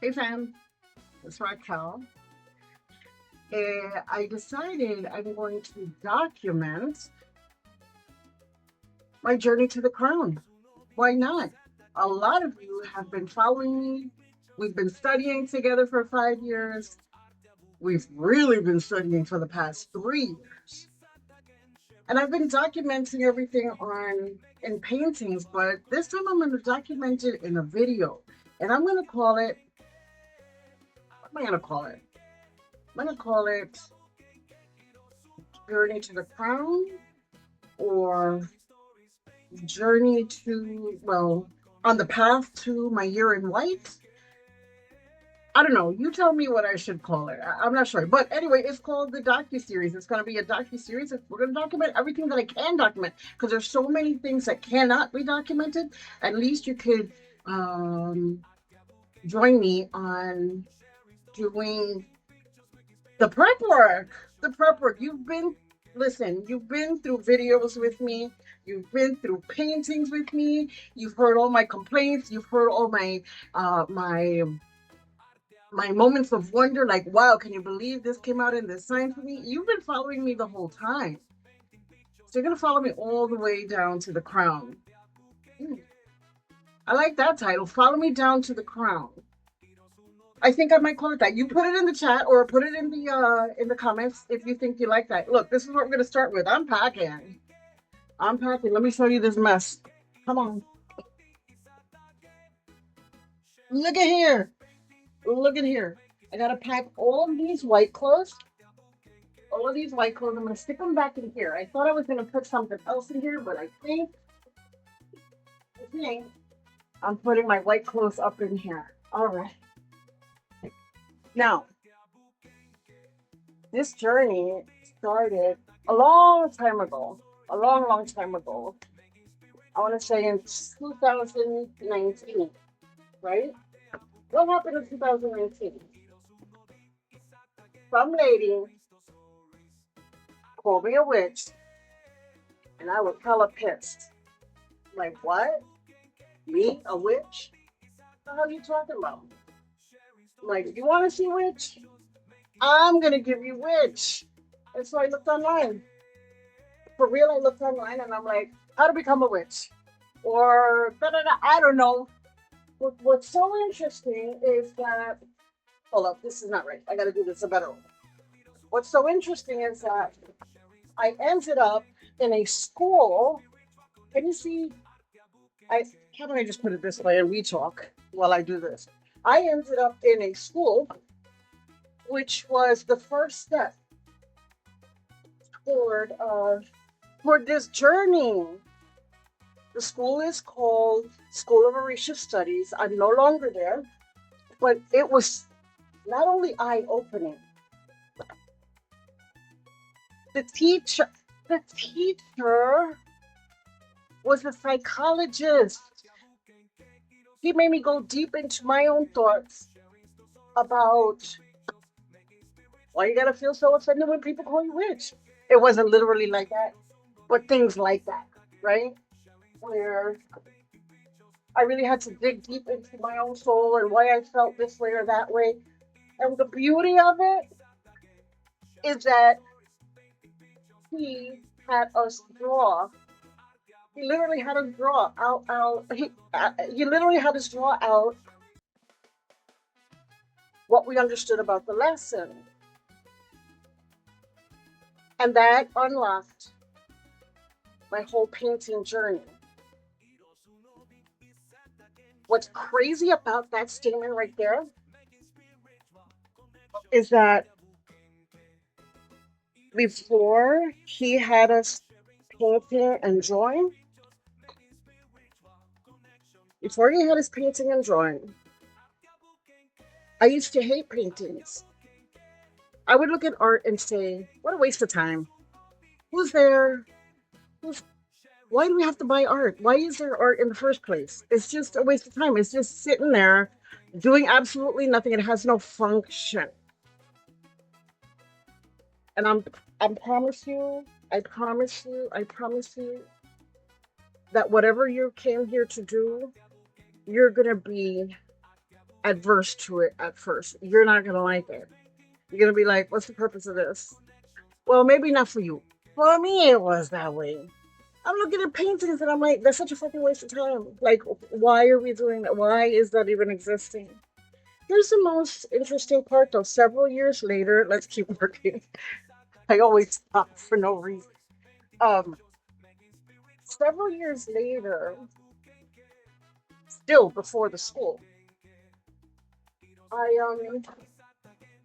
Hey fam, it's Raquel. I decided I'm going to document my journey to the crown. Why not? A lot of you have been following me. We've been studying together for 5 years. We've really been studying for the past 3 years. And I've been documenting everything on in paintings, but this time I'm going to document it in a video. And I'm going to call it, what am I going to call it? I'm going to call it Journey to the Crown or Journey to, well, on the path to my year in white. I don't know. You tell me what I should call it. I'm not sure. But anyway, it's called the DocuSeries. It's going to be a DocuSeries. We're going to document everything that I can document because there's so many things that cannot be documented. At least you could join me on doing the prep work. The prep work. You've been through videos with me. You've been through paintings with me. You've heard all my complaints. You've heard all my moments of wonder, like, wow, can you believe this came out in this sign for me? You've been following me the whole time. So you're gonna follow me all the way down to the crown. I like that title. Follow me down to the crown. I think I might call it that. You put it in the chat or put it in the comments if you think you like that. Look, this is what we're gonna start with. I'm packing. I'm packing. Let me show you this mess. Come on. Look at here. Look at here. I gotta pack all of these white clothes. All of these white clothes. I'm gonna stick them back in here. I thought I was gonna put something else in here, but I think I'm putting my white clothes up in here. All right. Now, this journey started a long time ago. A long, long time ago. I want to say in 2019, right? What happened in 2019? Some lady called me a witch, and I was hella pissed. Like, what? Me, a witch? What the hell are you talking about? Like, you want to see witch? I'm gonna give you witch. And so I looked online. For real, I looked online, and I'm like, how to become a witch, or da da da. I don't know. What's so interesting is that, hold up, this is not right. I got to do this a better way. What's so interesting is that I ended up in a school. Can you see? I How do I just put it this way and we talk while I do this? I ended up in a school which was the first step toward toward this journey. The school is called School of Orisha Studies. I'm no longer there, but it was not only eye-opening. The teacher, the teacher was a psychologist. He made me go deep into my own thoughts about why you gotta feel so offended when people call you witch. It wasn't literally like that, but things like that, right? Where I really had to dig deep into my own soul and why I felt this way or that way. And the beauty of it is that he had us draw. He literally had us draw out. He literally had us draw out what we understood about the lesson, and that unlocked my whole painting journey. What's crazy about that statement right there is that before he had us painting and drawing, before he had us painting and drawing, I used to hate paintings. I would look at art and say, what a waste of time. Who's there? Who's, why do we have to buy art? Why is there art in the first place? It's just a waste of time. It's just sitting there doing absolutely nothing. It has no function. And I promise you, I promise you that whatever you came here to do, you're gonna be adverse to it at first. You're not gonna like it. You're gonna be like, "What's the purpose of this?" Well, maybe not for you. For me, it was that way. I'm looking at paintings and I'm like, "That's such a fucking waste of time. Like, why are we doing that? Why is that even existing?" Here's the most interesting part, though. Several years later, let's keep working. I always stop for no reason. Um, Several years later, still before the school, I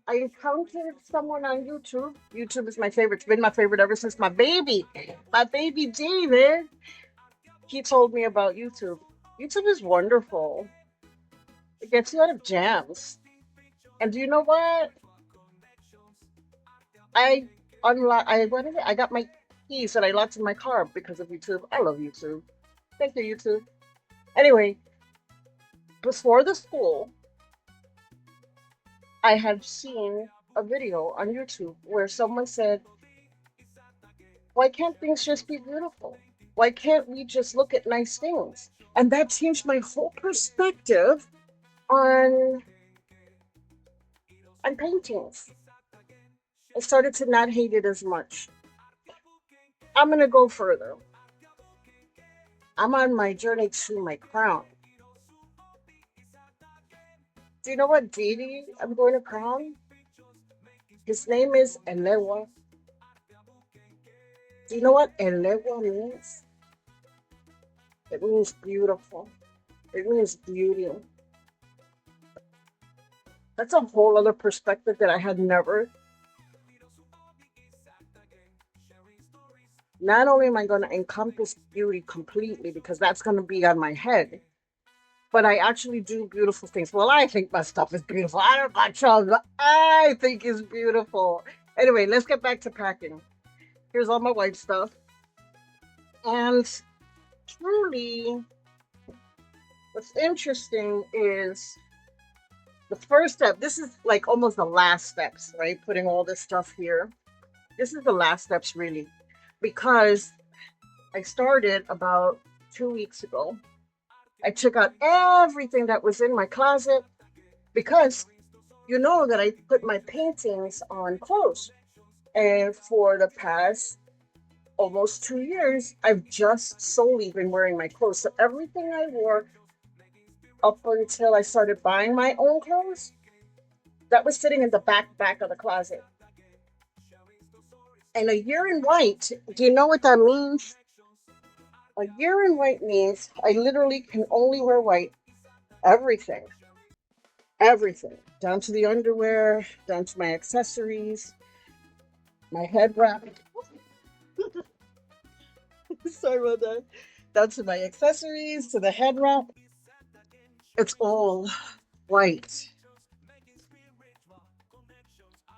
I encountered someone on YouTube. YouTube is my favorite. It's been my favorite ever since my baby David. He told me about YouTube. YouTube is wonderful. It gets you out of jams. And do you know what? I unlocked. I what is it? I got my keys that I locked in my car because of YouTube. I love YouTube. Thank you, YouTube. Anyway, before the school, I had seen a video on YouTube where someone said, "Why can't things just be beautiful? Why can't we just look at nice things?" And that changed my whole perspective on paintings. I started to not hate it as much. I'm gonna go further. I'm on my journey to my crown. Do you know what deity I'm going to crown? His name is Elewa. Do you know what Elewa means? It means beautiful. It means beauty. That's a whole other perspective that I had never. Not only am I going to encompass beauty completely because that's going to be on my head, but I actually do beautiful things. Well, I think my stuff is beautiful. I don't know about y'all, but I think it's beautiful. Anyway, let's get back to packing. Here's all my white stuff. And truly, what's interesting is the first step. This is like almost the last steps, right? Putting all this stuff here. This is the last steps, really, because I started about 2 weeks ago. I took out everything that was in my closet because you know that I put my paintings on clothes. And for the past almost 2 years, I've just solely been wearing my clothes. So everything I wore up until I started buying my own clothes, that was sitting in the back of the closet. And a year in white, do you know what that means? A year in white means I literally can only wear white. Everything. Everything. Down to the underwear, down to my accessories, my head wrap. Sorry about that. Down to my accessories, to the head wrap. It's all white.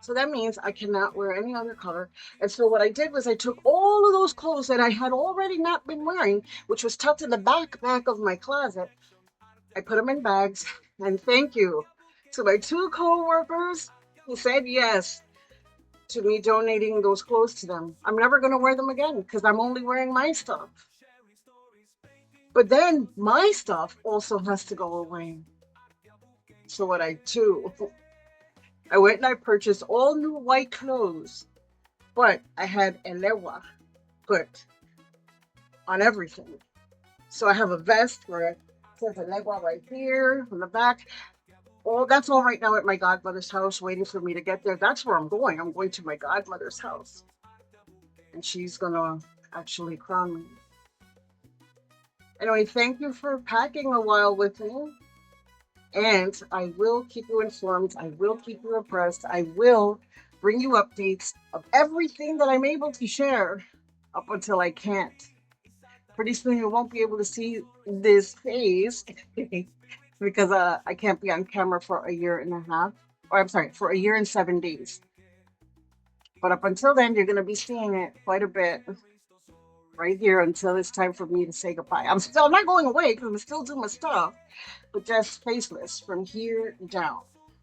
So that means I cannot wear any other color. And so what I did was I took all of those clothes that I had already not been wearing, which was tucked in the back of my closet. I put them in bags. And thank you to my two co-workers who said yes to me donating those clothes to them. I'm never going to wear them again because I'm only wearing my stuff. But then my stuff also has to go away. So what I do, I went and I purchased all new white clothes, but I had elewa put on everything. So I have a vest where it says elewa right here on the back. Well, that's all right now at my godmother's house, waiting for me to get there. That's where I'm going. I'm going to my godmother's house. And she's going to actually crown me. Anyway, thank you for packing a while with me. And I will keep you informed. I will keep you abreast. I will bring you updates of everything that I'm able to share up until I can't. Pretty soon you won't be able to see this face because I can't be on camera for a year and a half. Or I'm sorry, for a year and 7 days. But up until then, you're going to be seeing it quite a bit right here until it's time for me to say goodbye. I'm not going away because I'm still doing my stuff, but just faceless from here down.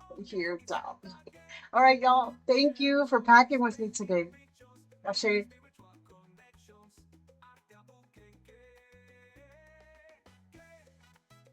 From here down. All right, y'all. Thank you for packing with me today. Ashe.